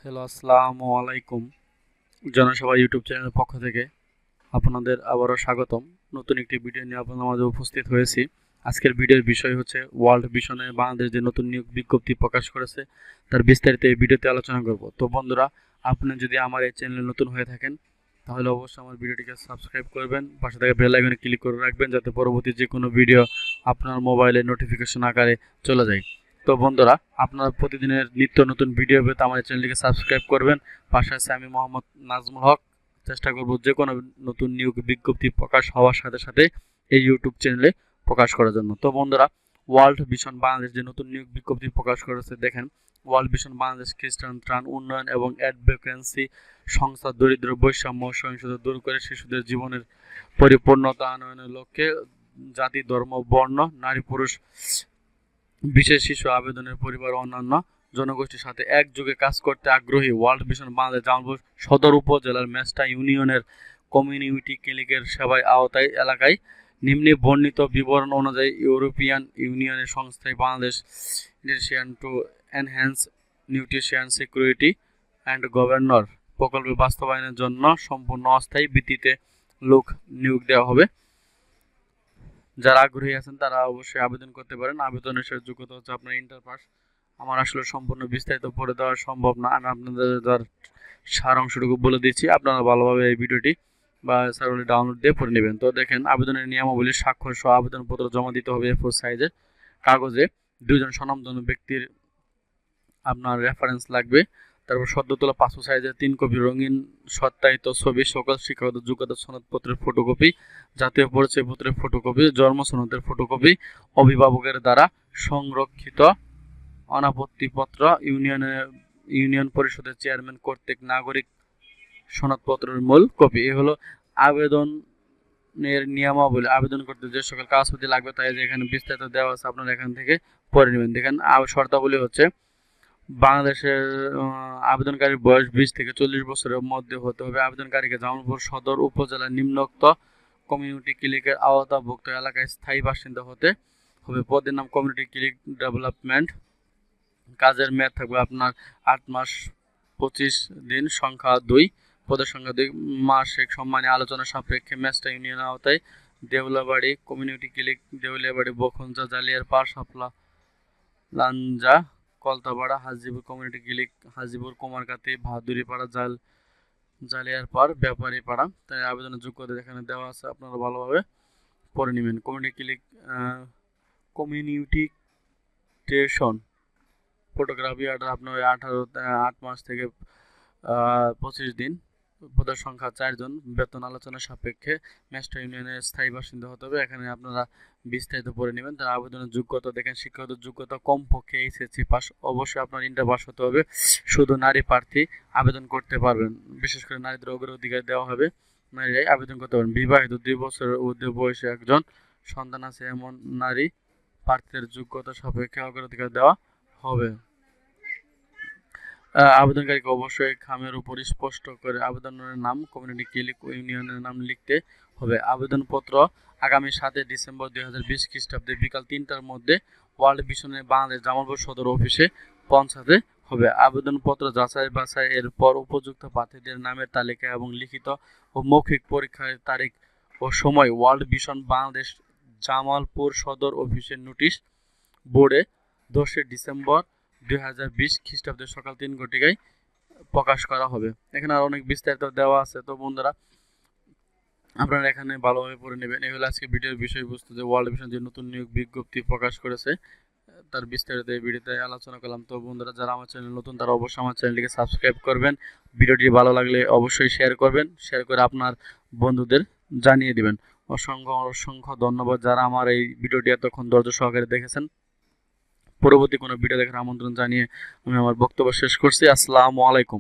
Hello, আসসালামু আলাইকুম। জনসভা ইউটিউব চ্যানেলের পক্ষ থেকে আপনাদের আবারও স্বাগতম। নতুন একটি ভিডিও নিয়ে আপনাদের মাঝে উপস্থিত হয়েছি। আজকের ভিডিওর বিষয় হচ্ছে ওয়ার্ল্ড ভিশনে বাংলাদেশ যে নতুন নিয়োগ বিজ্ঞপ্তি প্রকাশ করেছে তার বিস্তারিত এই ভিডিওতে আলোচনা করব। তো বন্ধুরা, আপনি যদি আমার এই চ্যানেলে নতুন হয়ে থাকেন তাহলে অবশ্যই আমার ভিডিওটিকে সাবস্ক্রাইব করবেন, পাশে থাকা বেল আইকনে ক্লিক করে রাখবেন যাতে পরবর্তী যে কোনো ভিডিও আপনার মোবাইলে নোটিফিকেশন আকারে চলে যায়। তো বন্ধুরা, আপনারা প্রতিদিনের নিত্য নতুন ভিডিও পেতে আমার চ্যানেলটিকে সাবস্ক্রাইব করবেন। পাশে আছে আমি মোহাম্মদ নাজমুল হক। চেষ্টা করব যে কোনো নতুন নিয়োগ বিজ্ঞপ্তি প্রকাশ হওয়ার সাথে সাথে এই ইউটিউব চ্যানেলে প্রকাশ করার জন্য। তো বন্ধুরা, ওয়ার্ল্ড ভিশন বাংলাদেশ যে নতুন নিয়োগ বিজ্ঞপ্তি প্রকাশ করেছে, দেখেন, ওয়ার্ল্ড ভিশন বাংলাদেশ খ্রিস্টান ত্রাণ উন্নয়ন এবং অ্যাডভোকেসি সংস্থা দরিদ্র, বৈষম্য, সহিংসতা দূর করে শিশুদের জীবনের পরিপূর্ণতা আনয়নের লক্ষ্যে জাতি, ধর্ম, বর্ণ, নারী, পুরুষ, বিশেষ শিশু, আবেদনের পরিবার ও অন্যান্য জনগোষ্ঠীর সাথে একযোগে কাজ করতে আগ্রহী ওয়ার্ল্ড ভিশন বাংলাদেশ জামালপুর সদর উপজেলার মেস্টা ইউনিয়নের কমিউনিটি ক্লিনিকের সেবায় আওতায় এলাকায় নিম্নে বর্ণিত বিবরণ অনুযায়ী ইউরোপিয়ান ইউনিয়নের সংস্থায় Bangladesh initiative to enhance nutrition security and governor প্রকল্প বাস্তবায়নের জন্য সম্পূর্ণ অস্থায়ী ভিত্তিতে লোক নিয়োগ দেওয়া হবে। যারা আগ্রহী আছেন তারা অবশ্যই আবেদন করতে পারেন। আবেদনের শেষ যোগ্যতা হচ্ছে আপনার ইন্টার পাস। আমার আসলে সম্পূর্ণ বিস্তারিত পড়ে দেওয়া সম্ভব না, আমি আপনাদের যার সার অংশটুকু বলে দিচ্ছি, আপনারা ভালোভাবে এই ভিডিওটি বা সার্ভারটি ডাউনলোড দিয়ে পড়ে নেবেন। তো দেখেন, আবেদনের নিয়মাবলী: স্বাক্ষর সহ আবেদনপত্র জমা দিতে হবে A4 সাইজের কাগজে। দুইজন স্বনামধন্য ব্যক্তির আপনার রেফারেন্স লাগবে। তারপর সদ্য তোলা পাসপোর্ট সাইজের 3 কপি রঙিন সত্যায়িত ছবি, সকল শিক্ষাগত যোগ্যতা সনদপত্রের ফটোকপি, জাতীয় পরিচয়পত্রের ফটোকপি, জন্ম সনদের ফটোকপি, অভিভাবকের দ্বারা সংরক্ষিত অনাপত্তিপত্র, ইউনিয়ন পরিষদের চেয়ারম্যান কর্তৃক নাগরিক সনদপত্রের মূল কপি। এ হলো আবেদনের নিয়মাবলী। আবেদন করতে যে সকল কাগজপত্র লাগবে তাই এখানে বিস্তারিত দেওয়া আছে, আপনারা এখান থেকে পড়ে নেবেন। দেখেন, শর্তাবলী হচ্ছে বাংলাদেশের আবেদনকারীর বয়স 20 থেকে 40 বছরের মধ্যে হতে হবে। আবেদনকারীকে জামালপুর সদর উপজেলার নিম্নোক্ত কমিউনিটি ক্লিনিকের আওতাভুক্ত এলাকায় স্থায়ী বাসিন্দা হতে হবে। পদের নাম কমিউনিটি ক্লিনিক ডেভেলপমেন্ট। কাজের মেয়াদ থাকবে আপনার 8 মাস 25 দিন। সংখ্যা 2, পদের সংখ্যা 2। মাসিক সম্মানী আলোচনা সাপেক্ষে মেস্টা ইউনিয়নের আওতায় দেউলাবাড়ি কমিউনিটি ক্লিনিক, দেউলিয়াবাড়ি, বখুঞ্জা, জালিয়ারপাড়, শাপলা, লাঞ্জা, কলতাপাড়া, হাজিপুর কমিউনিটি ক্লিনিক, হাজিপুর, কুমারকাতি, ভাদুরীপাড়া, জালিয়ারপাড়, ব্যাপারীপাড়া। তাই আবেদনের যোগ্যতা এখানে দেওয়া আছে, আপনারা ভালোভাবে পড়ে নেবেন। কমিউনিটি ক্লিনিক কমিউনিটিটেশন ফটোগ্রাফি অর্ডার আপনার 8 মাস থেকে 25 দিন। পদের সংখ্যা 4 জন। বেতন আলোচনা সাপেক্ষে মেস্টা ইউনিয়নের স্থায়ী বাসিন্দা হতে হবে। এখানে আপনারা বিস্তারিত পড়ে নেবেন। তার আবেদনের যোগ্যতা দেখেন, শিক্ষাগত যোগ্যতা কমপক্ষে এইচএসসি পাস, অবশ্যই আপনার ইন্টার পাস হতে হবে। শুধু নারী প্রার্থী আবেদন করতে পারবেন, বিশেষ করে নারীদের অগ্রাধিকার দেওয়া হবে, নারীরাই আবেদন করতে পারবেন। বিবাহিত, 2 বছরের ঊর্ধ্বে বয়সে একজন সন্তান আছে এমন নারী প্রার্থীদের যোগ্যতা সাপেক্ষে অগ্রাধিকার দেওয়া হবে। আবেদনকারীকে অবশ্যই খামের উপর স্পষ্ট করে আবেদনের নাম, কমিউনিটি ক্লিনিক ও ইউনিয়নের নাম লিখতে হবে। আবেদনপত্র আগামী 7 ডিসেম্বর 2020 খ্রিস্টাব্দে বিকাল 3টার মধ্যে ওয়ার্ল্ড ভিশনের বাংলাদেশ জামালপুর সদর অফিসে পৌঁছাতে হবে। আবেদনপত্র যাচাই বাছাই এর পর উপযুক্ত প্রার্থীদের নামের তালিকা এবং লিখিত ও মৌখিক পরীক্ষার তারিখ ও সময় ওয়ার্ল্ড ভিশন বাংলাদেশ জামালপুর সদর অফিসের নোটিশ বোর্ডে 10 ডিসেম্বর 2020 খ্রিস্টাব্দে সকাল 3 ঘটিকায় প্রকাশ করা হবে। এখানে আর অনেক বিস্তারিত দেওয়া আছে। তো বন্ধুরা, আপনারা এখানে ভালোভাবে পড়ে নেবেন। এই হলো আজকে ভিডিওর বিষয়বস্তু, যে ওয়ার্ল্ড ভিশন যে নতুন নিয়োগ বিজ্ঞপ্তি প্রকাশ করেছে তার বিস্তারিত এই ভিডিওতে আলোচনা করলাম। তো বন্ধুরা, যারা আমার চ্যানেল নতুন তারা অবশ্যই আমার চ্যানেলটিকে সাবস্ক্রাইব করবেন। ভিডিওটি ভালো লাগলে অবশ্যই শেয়ার করবেন, শেয়ার করে আপনার বন্ধুদের জানিয়ে দিবেন। অসংখ্য অসংখ্য ধন্যবাদ যারা আমার এই ভিডিওটি এতক্ষণ ধৈর্য সহকারে দেখেছেন। পরবর্তী কোনো ভিডিও দেখার আমন্ত্রণ জানিয়ে আমি আমার বক্তব্য শেষ করছি। আসসালামু আলাইকুম।